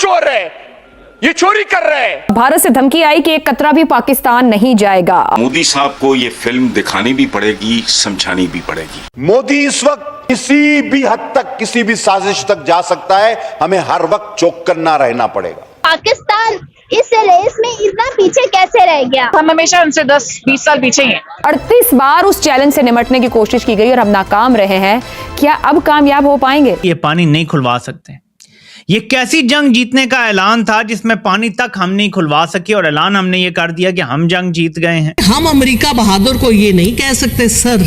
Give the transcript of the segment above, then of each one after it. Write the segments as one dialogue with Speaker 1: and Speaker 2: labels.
Speaker 1: चोर है, ये चोरी कर रहे हैं।
Speaker 2: भारत से धमकी आई कि एक कतरा भी पाकिस्तान नहीं जाएगा।
Speaker 3: मोदी साहब को ये फिल्म दिखानी भी पड़ेगी, समझानी भी पड़ेगी।
Speaker 4: मोदी इस वक्त किसी भी हद तक, किसी भी साजिश तक जा सकता है, हमें हर वक्त चौकन्ना रहना पड़ेगा।
Speaker 5: पाकिस्तान इस रेस में इतना पीछे कैसे रह गया?
Speaker 6: हम हमेशा उनसे 10-20 साल पीछे ही हैं।
Speaker 2: 38 बार उस चैलेंज से निपटने की कोशिश की गई और हम नाकाम रहे हैं। क्या अब कामयाब हो पाएंगे?
Speaker 7: ये पानी नहीं खुलवा सकते। ये कैसी जंग जीतने का ऐलान था जिसमें पानी तक हम नहीं खुलवा सके, और ऐलान हमने ये कर दिया कि हम जंग जीत गए हैं।
Speaker 8: हम अमेरिका बहादुर को ये नहीं कह सकते सर,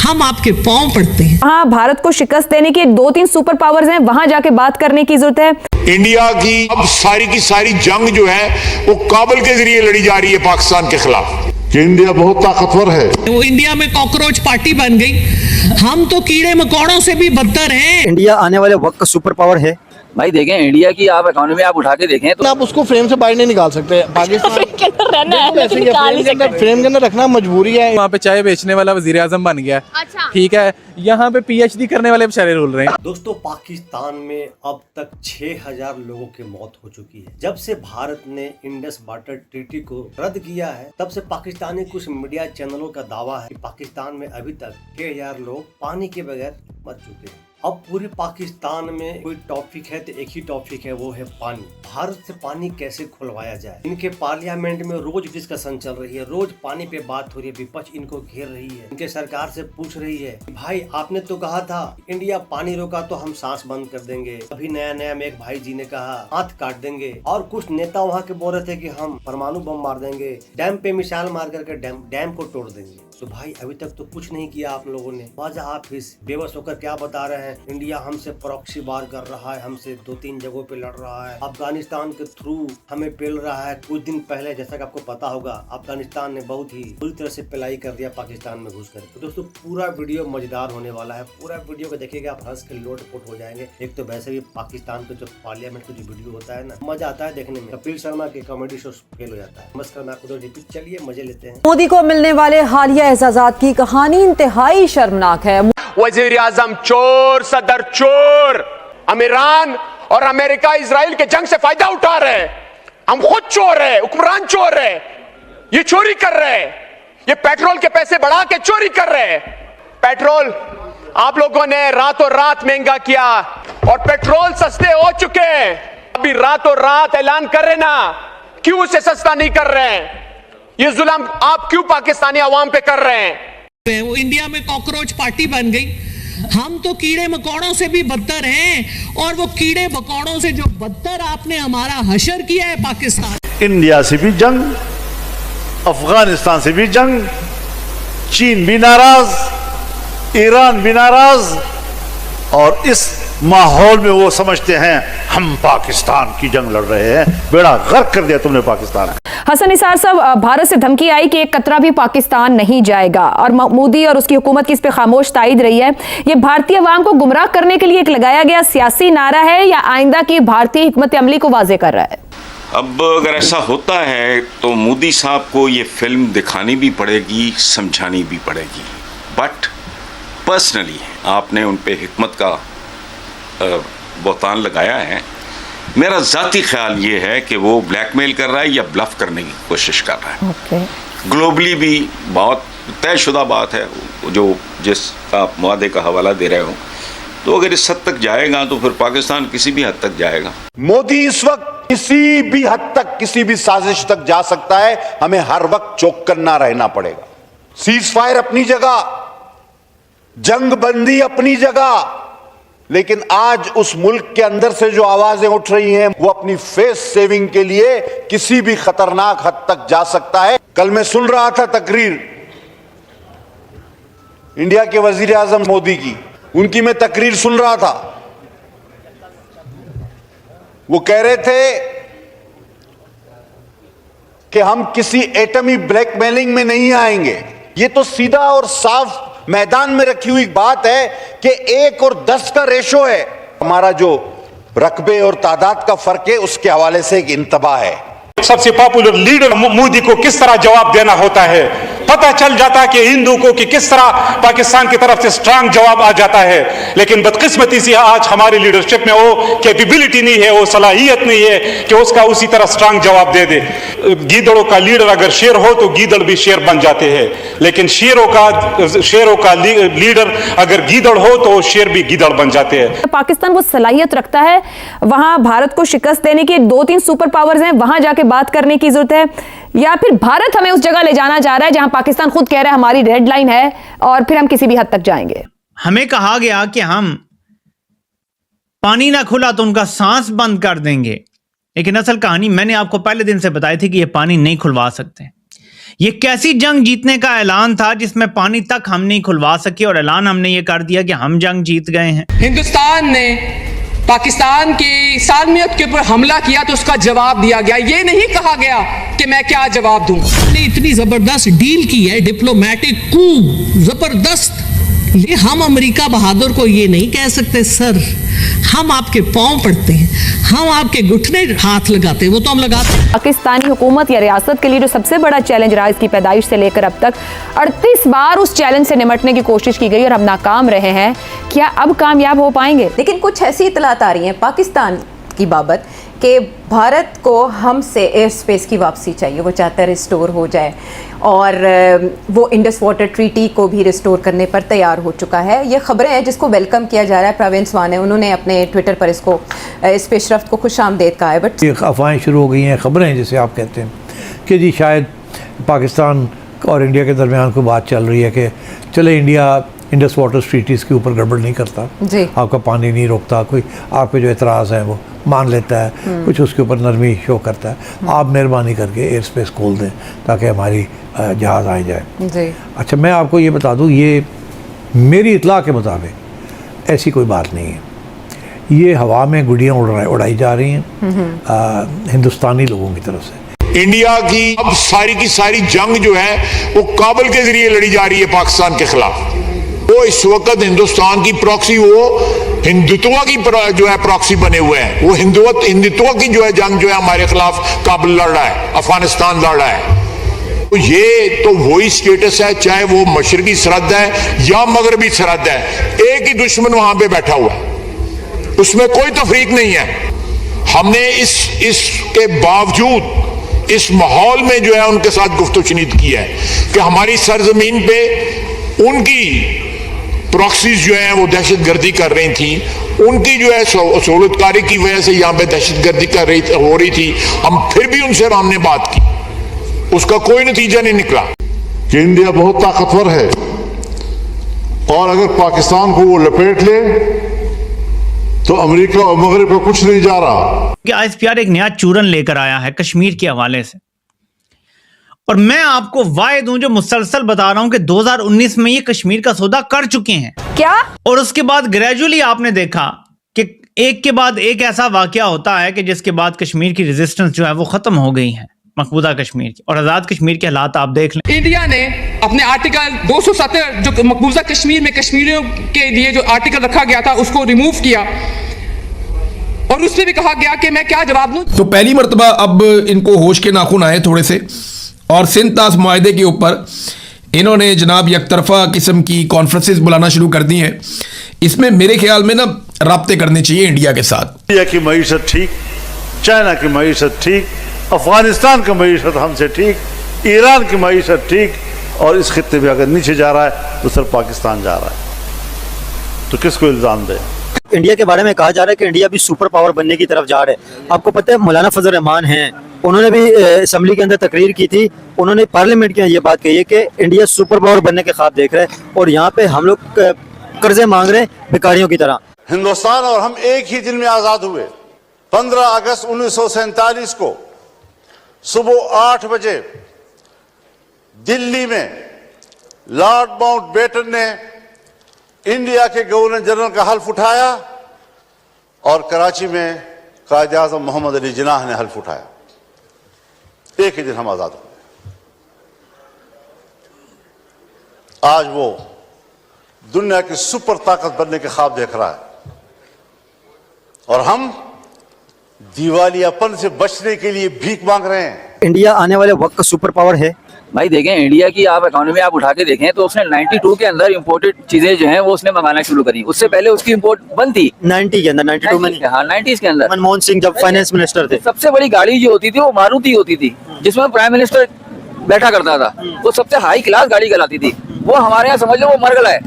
Speaker 8: हम आपके पांव पड़ते हैं।
Speaker 2: हाँ, भारत को शिकस्त देने की 2-3 सुपर पावर्स हैं, वहां जाके बात करने की जरूरत है।
Speaker 9: इंडिया की अब सारी की सारी जंग जो है वो काबुल के जरिए लड़ी जा रही है पाकिस्तान के खिलाफ। कि इंडिया बहुत ताकतवर है,
Speaker 8: वो इंडिया में कॉकरोच पार्टी बन गई। हम तो कीड़े मकोड़ों से भी बदतर हैं।
Speaker 10: इंडिया आने वाले वक्त का सुपर पावर है।
Speaker 11: भाई देखें, इंडिया की आप इकोनॉमी आप उठा के देखें तो
Speaker 12: आप उसको फ्रेम से बाहर नहीं निकाल सकते। पाकिस्तान फ्रेम के अंदर रखना मजबूरी है।
Speaker 13: वहाँ पे चाय बेचने वाला वजीर आजम बन गया।
Speaker 5: अच्छा।
Speaker 13: ठीक है, यहाँ पे PhD करने वाले बेचारे रोल रहे हैं।
Speaker 14: दोस्तों, पाकिस्तान में अब तक 6000 लोगों की मौत हो चुकी है। जब से भारत ने इंडस वाटर ट्रीटी को रद्द किया है, तब से पाकिस्तानी कुछ मीडिया चैनलों का दावा है कि पाकिस्तान में अभी तक 6000 लोग पानी के बगैर मर चुके हैं। अब पूरे पाकिस्तान में कोई टॉपिक है तो एक ही टॉपिक है, वो है पानी। भारत से पानी कैसे खुलवाया जाए। इनके पार्लियामेंट में रोज डिस्कशन चल रही है, रोज पानी पे बात हो रही है। विपक्ष इनको घेर रही है, इनके सरकार से पूछ रही है, भाई आपने तो कहा था इंडिया पानी रोका तो हम सांस बंद कर देंगे। अभी नया नया में एक भाई जी ने कहा हाथ काट देंगे, और कुछ नेता वहाँ के बोल रहे थे कि हम परमाणु बम मार देंगे, डैम पे मिसाइल मार करके डैम को तोड़ देंगे। तो भाई अभी तक तो कुछ नहीं किया आप लोगों ने। वाजा आप इस बेबस होकर क्या बता रहे हैं, इंडिया हमसे प्रॉक्सी वार कर रहा है, हमसे 2-3 जगहों पे लड़ रहा है, अफगानिस्तान के थ्रू हमें पेल रहा है। कुछ दिन पहले जैसा कि आपको पता होगा, अफगानिस्तान ने बहुत ही बुरी तरह से पिलाई कर दिया पाकिस्तान में घुस कर। तो दोस्तों, पूरा वीडियो मजेदार होने वाला है। पूरा वीडियो को देखिएगा, आप हंस के लोटपोट हो जाएंगे। एक तो वैसे भी पाकिस्तान के जो पार्लियामेंट का जो वीडियो होता है ना, मजा आता है देखने में। कपिल शर्मा के कॉमेडी शो फेल हो जाता है। नमस्कार, मैं आपको रिपीट, चलिए मजे लेते हैं।
Speaker 2: मोदी को मिलने वाले हालिया एजाजात की कहानी इंतहाई शर्मनाक है।
Speaker 1: वजीर आजम चोर, सदर चोर, ईरान और अमेरिका इजराइल के जंग से फायदा उठा रहे हैं। हम खुद चोर है, हुक्मरान चोर है, ये चोरी कर रहे हैं। ये पेट्रोल के पैसे बढ़ा के चोरी कर रहे हैं। पेट्रोल आप लोगों ने रातों रात महंगा किया और पेट्रोल सस्ते हो चुके हैं। अभी रातों रात ऐलान कर रहे ना, क्यों उसे सस्ता नहीं कर रहे हैं? ये जुल्म आप क्यों पाकिस्तानी अवाम पे कर रहे हैं?
Speaker 8: वो इंडिया में कॉकरोच पार्टी बन गई। हम तो कीड़े मकोड़ों से भी बदतर हैं, और वो कीड़े मकोड़ों से जो बदतर आपने हमारा हशर किया है पाकिस्तान।
Speaker 9: इंडिया से भी जंग, अफगानिस्तान से भी जंग, चीन भी नाराज, ईरान भी नाराज, और इस माहौल में वो समझते हैं हम पाकिस्तान की जंग लड़ रहे हैं। बेड़ा गर्क कर दिया तुमने पाकिस्तान।
Speaker 2: हसन निसार साहब, भारत से धमकी आई कि एक कतरा भी पाकिस्तान नहीं जाएगा, और मोदी और उसकी हुकूमत की इस पे खामोश तायद रही है। ये भारतीय अवाम को गुमराह करने के लिए एक लगाया गया सियासी नारा है, या आइंदा की भारतीय हिकमत अमली को वाजे कर रहा है?
Speaker 3: अब अगर ऐसा होता है तो मोदी साहब को ये फिल्म दिखानी भी पड़ेगी, समझानी भी पड़ेगी। बट पर्सनली आपने उन पे हिकमत का बहतान लगाया है। मेरा ज़ाती ख्याल ये है कि वो ब्लैकमेल कर रहा है या ब्लफ करने की कोशिश कर रहा है। ग्लोबली भी बहुत तयशुदा बात है, जो जिस आप मुआदे का हवाला दे रहे हो, तो अगर इस हद तक जाएगा तो फिर पाकिस्तान किसी भी हद तक जाएगा।
Speaker 4: मोदी इस वक्त किसी भी हद तक, किसी भी साजिश तक जा सकता है, हमें हर वक्त चौकन्ना रहना पड़ेगा। सीज फायर अपनी जगह, जंग बंदी अपनी जगह, लेकिन आज उस मुल्क के अंदर से जो आवाजें उठ रही हैं, वो अपनी फेस सेविंग के लिए किसी भी खतरनाक हद तक जा सकता है। कल मैं सुन रहा था तकरीर इंडिया के वजीर आजम मोदी की, उनकी मैं तकरीर सुन रहा था। वो कह रहे थे कि हम किसी एटमी ब्लैकमेलिंग में नहीं आएंगे। ये तो सीधा और साफ मैदान में रखी हुई बात है कि 1 और 10 का रेशो है। हमारा जो रकबे और तादाद का फर्क है, उसके हवाले से एक इंतबा है।
Speaker 9: सबसे पॉपुलर लीडर मोदी को किस तरह जवाब देना होता है,
Speaker 15: पता चल जाता कि हिंदू को कि किस तरह पाकिस्तान की तरफ से स्ट्रांग जवाब आ जाता है। लेकिन बदकिस्मती से आज हमारी लीडरशिप में वो कैपेबिलिटी नहीं है, वो सलाहियत नहीं है कि उसका उसी तरह स्ट्रांग जवाब दे दे। गीदड़ों का लीडर अगर शेर हो तो गीदड़ भी शेर बन जाते हैं, लेकिन शेरों का लीडर अगर गीदड़ हो तो शेर भी गीदड़ बन जाते हैं।
Speaker 2: पाकिस्तान वो सलाहियत रखता है वहां भारत को शिकस्त देने की? 2-3 सुपर पावर्स हैं, वहां जाके बात करने की जरूरत है, या फिर भारत हमें उस जगह ले जाना चाह रहा है जहां पाकिस्तान खुद कह रहा है हमारी रेड लाइन है और फिर हम किसी भी हद तक जाएंगे?
Speaker 7: हमें कहा गया कि हम पानी ना खुला तो उनका सांस बंद कर देंगे, लेकिन असल कहानी मैंने आपको पहले दिन से बताई थी कि ये पानी नहीं खुलवा सकते। ये कैसी जंग जीतने का ऐलान था जिसमें पानी तक हम नहीं खुलवा सके, और ऐलान हमने ये कर दिया कि हम जंग जीत गए हैं।
Speaker 8: हिंदुस्तान ने पाकिस्तान की सालमियत के ऊपर हमला किया तो उसका जवाब दिया गया। ये नहीं कहा गया कि मैं क्या जवाब दूं। हमने इतनी जबरदस्त डील की है, डिप्लोमेटिक कू जबरदस्त। ये हम अमेरिका बहादुर को ये नहीं कह सकते सर हम आपके पांव पड़ते हैं, हम आपके घुटने हाथ लगाते हैं, वो तो हम लगाते हैं।
Speaker 2: पाकिस्तानी हुकूमत या रियासत के लिए जो सबसे बड़ा चैलेंज रहा इसकी पैदाइश से लेकर अब तक 38 बार उस चैलेंज से निपटने की कोशिश की गई और हम नाकाम रहे हैं। क्या अब कामयाब हो पाएंगे?
Speaker 16: लेकिन कुछ ऐसी इतलात आ रही हैं पाकिस्तान की बाबत कि भारत को हमसे एयर स्पेस की वापसी चाहिए, वो चाहता है रिस्टोर हो जाए, और वो इंडस वाटर ट्रीटी को भी रिस्टोर करने पर तैयार हो चुका है। ये खबरें हैं जिसको वेलकम किया जा रहा है। प्रवीण स्वान है, उन्होंने अपने ट्विटर पर इस पेशरफ्त को खुशामदीद कहा है। बट
Speaker 9: अफवाहें शुरू हो गई हैं, खबरें जिसे आप कहते हैं कि जी शायद पाकिस्तान और इंडिया के दरमियान कोई बात चल रही है कि चले इंडिया इंडस वाटर ट्रीटीज़ के ऊपर गड़बड़ नहीं करता, आपका पानी नहीं रोकता, कोई आपके जो एतराज़ हैं वो मान लेता है, कुछ उसके ऊपर नरमी शो करता है, आप मेहरबानी करके एयर स्पेस खोल दें ताकि हमारी जहाज़ आ जाए। अच्छा, मैं आपको ये बता दूँ, ये मेरी इतला के मुताबिक ऐसी कोई बात नहीं है। ये हवा में गुड़ियाँ उड़ाई जा रही हैं हिंदुस्तानी लोगों की तरफ से।
Speaker 17: इंडिया की अब सारी की सारी जंग जो है वो काबुल के जरिए लड़ी जा रही है पाकिस्तान के खिलाफ। वो इस वक्त हिंदुस्तान की प्रॉक्सी, वो हिंदुत्व की जो है प्रॉक्सी बने हुए हैं। वो हिंदुत्व की जो है जंग जो है हमारे खिलाफ काबुल लड़ रहा है, अफगानिस्तान लड़ रहा है। तो ये तो वही स्टेटस है, चाहे वो मशरकी सरहद है या मगरबी सरहद है, एक ही दुश्मन वहां पे बैठा हुआ है, उसमें कोई तफरीक नहीं है। हमने इसके बावजूद इस माहौल में जो है उनके साथ गुफ्तगू की है कि हमारी सरजमीन पे उनकी प्रॉक्सीज जो है वो दहशत गर्दी कर रही थी, उनकी जो है सहूलतकारी की वजह से यहाँ पे दहशत गर्दी हो रही थी। हम फिर भी उनसे हमने बात की, उसका कोई नतीजा नहीं निकला।
Speaker 9: कि इंडिया बहुत ताकतवर है और अगर पाकिस्तान को वो लपेट ले तो अमेरिका और मगरब को कुछ नहीं जा रहा।
Speaker 7: ISPR एक नया चूरन लेकर आया है कश्मीर के हवाले से, और मैं आपको वायद दूं जो मुसलसल बता रहा हूं कि 2019 में ये कश्मीर का सौदा कर चुके हैं।
Speaker 2: क्या? और
Speaker 7: उसके बाद ग्रेजुअली आपने देखा कि एक के बाद एक ऐसा वाकया होता है कि जिसके बाद कश्मीर की रेजिस्टेंस जो है वो खत्म हो गई है, मकबूजा कश्मीर की, और आजाद कश्मीर के हालात आप देख लें।
Speaker 8: इंडिया ने अपने आर्टिकल 270 जो मकबूजा कश्मीर में कश्मीरियों के लिए जो आर्टिकल रखा गया था उसको रिमूव किया, और उसमें भी कहा गया कि मैं क्या जवाब दूं।
Speaker 18: तो पहली मर्तबा अब इनको होश के नाखून आए थोड़े से, और सिंध ताश मुआहदे के ऊपर इन्होंने जनाब यकतरफा किस्म की कॉन्फ्रेंसेस बुलाना शुरू कर दी हैं। इसमें मेरे ख्याल में ना राब्ते करने चाहिए इंडिया के साथ।
Speaker 9: इंडिया की मईशत ठीक, चाइना की मईशत ठीक, अफगानिस्तान की मईशत हमसे ठीक, ईरान की मईशत ठीक, और इस खित्ते में अगर नीचे जा रहा है तो सिर्फ पाकिस्तान जा रहा है। तो किसको इल्ज़ाम दे?
Speaker 10: इंडिया के बारे में कहा जा रहा है कि इंडिया भी सुपर पावर बनने की तरफ जा रहा है। आपको पता है मौलाना फजल रहमान हैं, उन्होंने भी असेंबली के अंदर तकरीर की थी, उन्होंने पार्लियामेंट के ये बात कही है कि इंडिया सुपर पावर बनने के ख्वाब देख रहा है, और यहाँ पे हम लोग कर्जे मांग रहे हैं भिखारियों की तरह।
Speaker 4: हिंदुस्तान और हम एक ही दिन में आजाद हुए। 15 अगस्त 1947 को सुबह 8 बजे दिल्ली में लॉर्ड माउंटबेटन ने इंडिया के गवर्नर जनरल का हल्फ उठाया, और कराची में कायद आज़म मोहम्मद अली जिन्नाह ने हल्फ उठाया। एक ही दिन हम आजाद हुए। आज वो दुनिया की सुपर ताकत बनने के ख्वाब देख रहा है, और हम दिवालियापन से बचने के लिए भीख मांग रहे हैं।
Speaker 10: इंडिया आने वाले वक्त का सुपर पावर है।
Speaker 11: भाई देखें इंडिया की आप इकोनॉमी आप उठा के देखें तो उसने 92 के अंदर इंपोर्टेड चीजें जो हैं वो उसने मंगाना शुरू करी। उससे पहले उसकी इंपोर्ट बंद थी
Speaker 10: 90 के अंदर, 92 में नहीं।
Speaker 11: हाँ 90s के अंदर
Speaker 10: मनमोहन सिंह जब फाइनेंस मिनिस्टर थे।
Speaker 11: सबसे बड़ी गाड़ी जो होती थी वो मारुति होती थी, जिसमें प्राइम मिनिस्टर बैठा करता था। वो सबसे हाई क्लास गाड़ी कहलाती थी। वो हमारे यहाँ समझ लो वो मरगला है,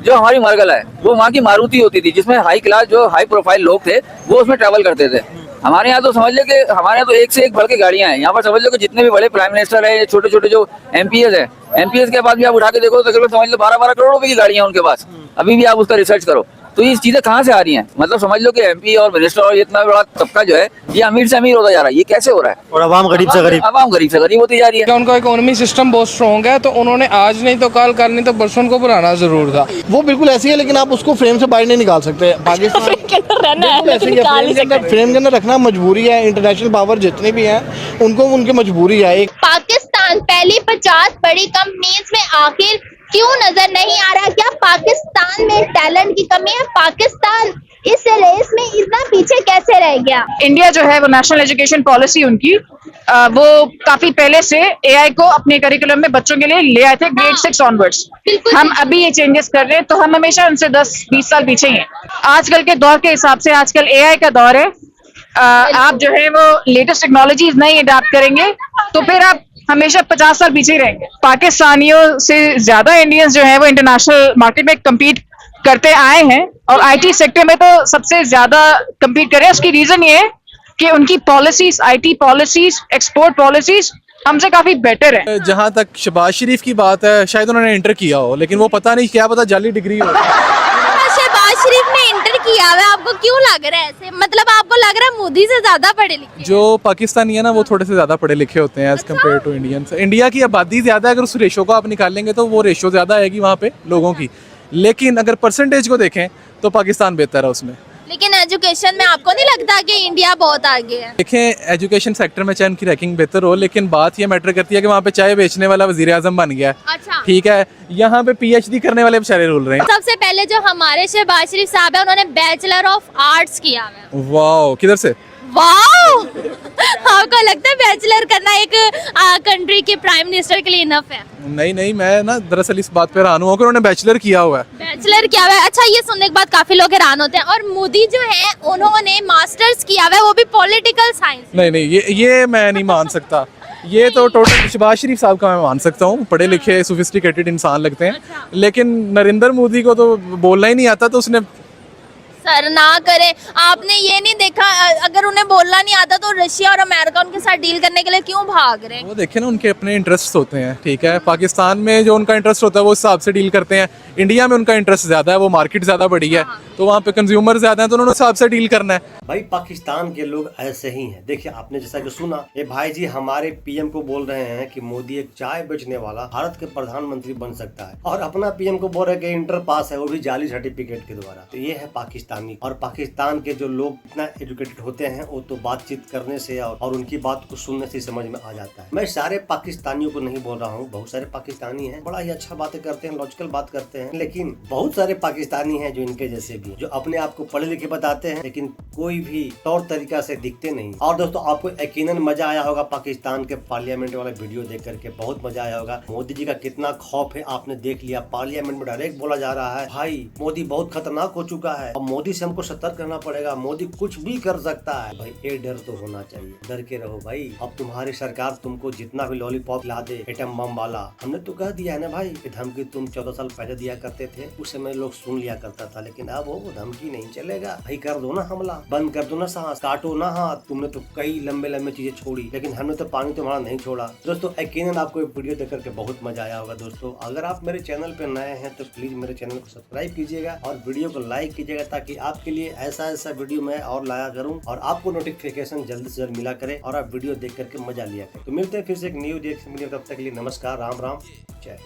Speaker 11: जो हमारी मरगला है वो वहाँ की मारुति होती थी, जिसमें हाई क्लास जो हाई प्रोफाइल लोग थे वो उसमें ट्रैवल करते थे। हमारे यहाँ तो समझ लो कि हमारे यहाँ तो एक से एक बढ़ के गाड़ियां हैं। यहाँ पर समझ लो कि जितने भी बड़े प्राइम मिनिस्टर है, छोटे छोटे जो एमपीएस है, एमपीएस के पास भी आप उठा के देखो तो तकरीबन समझ लो 12-12 करोड़ रुपए की गाड़ियां उनके पास। अभी भी आप उसका रिसर्च करो तो ये चीजें कहाँ से आ रही हैं? मतलब समझ लो कि एमपी और मिनिस्टर और इतना बड़ा तबका जो है ये अमीर से अमीर होता जा रहा है। ये कैसे हो रहा है?
Speaker 10: और आवाम गरीब से गरीब
Speaker 11: होती जा रही है।
Speaker 13: उनका इकोनॉमी सिस्टम बहुत स्ट्रॉन्ग है, तो उन्होंने आज नहीं तो कल नहीं तो परसों को बुलाना जरूर था।
Speaker 12: वो बिल्कुल ऐसी है, लेकिन आप उसको फ्रेम से बाहर नहीं निकाल सकते। पाकिस्तान फ्रेम के अंदर रखना मजबूरी है। इंटरनेशनल पावर जितने भी हैं उनको उनकी मजबूरी है। एक
Speaker 5: पाकिस्तान पहली 50 बड़ी कंपनीज में आखिर क्यों नजर नहीं आ रहा? क्या पाकिस्तान में टैलेंट की कमी है? पाकिस्तान इस रेस में इतना पीछे कैसे रह गया?
Speaker 6: इंडिया जो है वो नेशनल एजुकेशन पॉलिसी उनकी वो काफी पहले से एआई को अपने करिकुलम में बच्चों के लिए ले आए थे ग्रेड 6 ऑनवर्ड्स। हम अभी ये चेंजेस कर रहे हैं, तो हम हमेशा उनसे 10-20 साल पीछे ही हैं। आजकल के दौर के हिसाब से आजकल एआई का दौर है। आप जो है वो लेटेस्ट टेक्नोलॉजीज नहीं अडॉप्ट करेंगे तो फिर आप हमेशा 50 साल पीछे ही रहेंगे। पाकिस्तानियों से ज्यादा इंडियंस जो है वो इंटरनेशनल मार्केट में कम्पीट करते आए हैं और आईटी सेक्टर में तो सबसे ज्यादा कम्पीट कर रहे हैं। उसकी रीजन ये है कि उनकी policies, IT policies, export policies हमसे काफी बेटर है।
Speaker 13: जहाँ तक शहबाज शरीफ की बात है, शायद उन्होंने इंटर किया हो, लेकिन वो पता नहीं क्या पता जाली डिग्री हो।
Speaker 5: शहबाज शरीफ ने इंटर किया है, आपको क्यों लग रहा है ऐसे? मतलब आपको लग रहा है मोदी से ज्यादा पढ़े लिखे?
Speaker 13: जो पाकिस्तानी है ना वो थोड़े से ज्यादा पढ़े लिखे होते हैं as compare to Indians. India की आबादी ज्यादा है, अगर उस रेशो को आप निकालेंगे तो वो रेशो ज्यादा आएगी वहाँ पे लोगों की। लेकिन अगर परसेंटेज को देखें तो पाकिस्तान बेहतर है उसमें।
Speaker 5: लेकिन एजुकेशन में आपको नहीं लगता कि इंडिया बहुत आगे है?
Speaker 13: देखें एजुकेशन सेक्टर में चाहे उनकी रैंकिंग बेहतर हो, लेकिन बात ये मैटर करती है कि वहाँ पे चाय बेचने वाला वजीर आजम बन गया है।
Speaker 5: अच्छा।
Speaker 13: ठीक है, यहाँ पे पीएचडी करने वाले बेचारे रुल रहे हैं।
Speaker 5: सबसे पहले जो हमारे शहबाज शरीफ साहब है उन्होंने बैचलर ऑफ आर्ट्स किया है।
Speaker 13: वाह, किधर से?
Speaker 5: वाह आपको लगता है बैचलर करना एक कंट्री के प्राइम मिनिस्टर के लिए इनफ है?
Speaker 13: नहीं, मैं ना दरअसल इस बात पे हैरान हूँ कि उन्होंने बैचलर किया हुआ है।
Speaker 5: बैचलर किया हुआ है? अच्छा, ये सुनने के बाद काफी लोग हैरान होते हैं। और मोदी जो है उन्होंने मास्टर्स किया हुआ है, वो भी पॉलिटिकल साइंस।
Speaker 13: नहीं, ये मैं नहीं मान सकता। ये तो टोटल शहबाज शरीफ साहब का मैं मान सकता हूँ, पढ़े लिखे सोफिस्टिकेटेड इंसान लगते हैं।
Speaker 5: अच्छा।
Speaker 13: लेकिन नरेंद्र मोदी को तो बोलना ही नहीं आता, तो उसने
Speaker 5: सर ना करें। आपने ये नहीं देखा, अगर उन्हें बोलना नहीं आता तो रशिया और अमेरिका उनके साथ डील करने के लिए क्यों भाग रहे हैं?
Speaker 13: वो देखे ना, उनके अपने इंटरेस्ट होते हैं। ठीक है, पाकिस्तान में जो उनका इंटरेस्ट होता है वो उस हिसाब से डील करते हैं। इंडिया में उनका इंटरेस्ट ज्यादा है, वो मार्केट ज्यादा बड़ी है, तो वहाँ पे कंज्यूमर ज्यादा है, तो उन्होंने उस हिसाब से डील करना है।
Speaker 14: भाई पाकिस्तान के लोग ऐसे ही हैं। देखिए आपने जैसा कि सुना, ये भाई जी हमारे पीएम को बोल रहे हैं कि मोदी एक चाय बेचने वाला भारत के प्रधानमंत्री बन सकता है, और अपना पीएम को बोल रहे हैं कि इंटर पास है, वो भी जाली सर्टिफिकेट के द्वारा। तो ये है पाकिस्तानी। और पाकिस्तान के जो लोग इतना एजुकेटेड होते हैं वो तो बातचीत करने से और उनकी बात को सुनने से समझ में आ जाता है। मैं सारे पाकिस्तानियों को नहीं बोल रहा हूँ, बहुत सारे पाकिस्तानी हैं, बड़ा ही अच्छा बातें करते हैं, लॉजिकल बात करते हैं, लेकिन बहुत सारे पाकिस्तानी हैं जो इनके जैसे भी, जो अपने आप को पढ़े लिखे बताते हैं लेकिन कोई भी तौर तरीका से दिखते नहीं। और दोस्तों आपको यकीनन मजा आया होगा पाकिस्तान के पार्लियामेंट वाला वीडियो देख करके, बहुत मजा आया होगा। मोदी जी का कितना खौफ है आपने देख लिया। पार्लियामेंट में डायरेक्ट बोला जा रहा है भाई मोदी बहुत खतरनाक हो चुका है और मोदी से हमको सतर्क रहना पड़ेगा, मोदी कुछ भी कर सकता है। भाई ये डर तो होना चाहिए, डर के रहो भाई। अब तुम्हारी सरकार तुमको जितना भी लॉलीपॉप ला दे एटम बम वाला, हमने तो कह दिया है ना भाई, ये धमकी तुम 14 साल पहले दिया करते थे, उस समय लोग सुन लिया करता था, लेकिन अब वो धमकी नहीं चलेगा भाई। कर दो ना हमला, बंद कर दो ना सांस, काटो ना हाथ। तुमने तो कई लंबे लंबे चीजें छोड़ी, लेकिन हमने तो पानी तुम्हारा नहीं छोड़ा। दोस्तों यकीनन आपको ये वीडियो देख करके बहुत मजा आया होगा। दोस्तों अगर आप मेरे चैनल पे नए हैं तो प्लीज मेरे चैनल को सब्सक्राइब कीजिएगा और वीडियो को लाइक कीजिएगा, ताकि आपके लिए ऐसा वीडियो मैं और लाया करूं और आपको नोटिफिकेशन जल्द से जल्द मिला करे और आप वीडियो देख करके मजा लिया करें। तो मिलते हैं फिर से एक न्यू वीडियो, तब तक के लिए नमस्कार, राम राम, जय।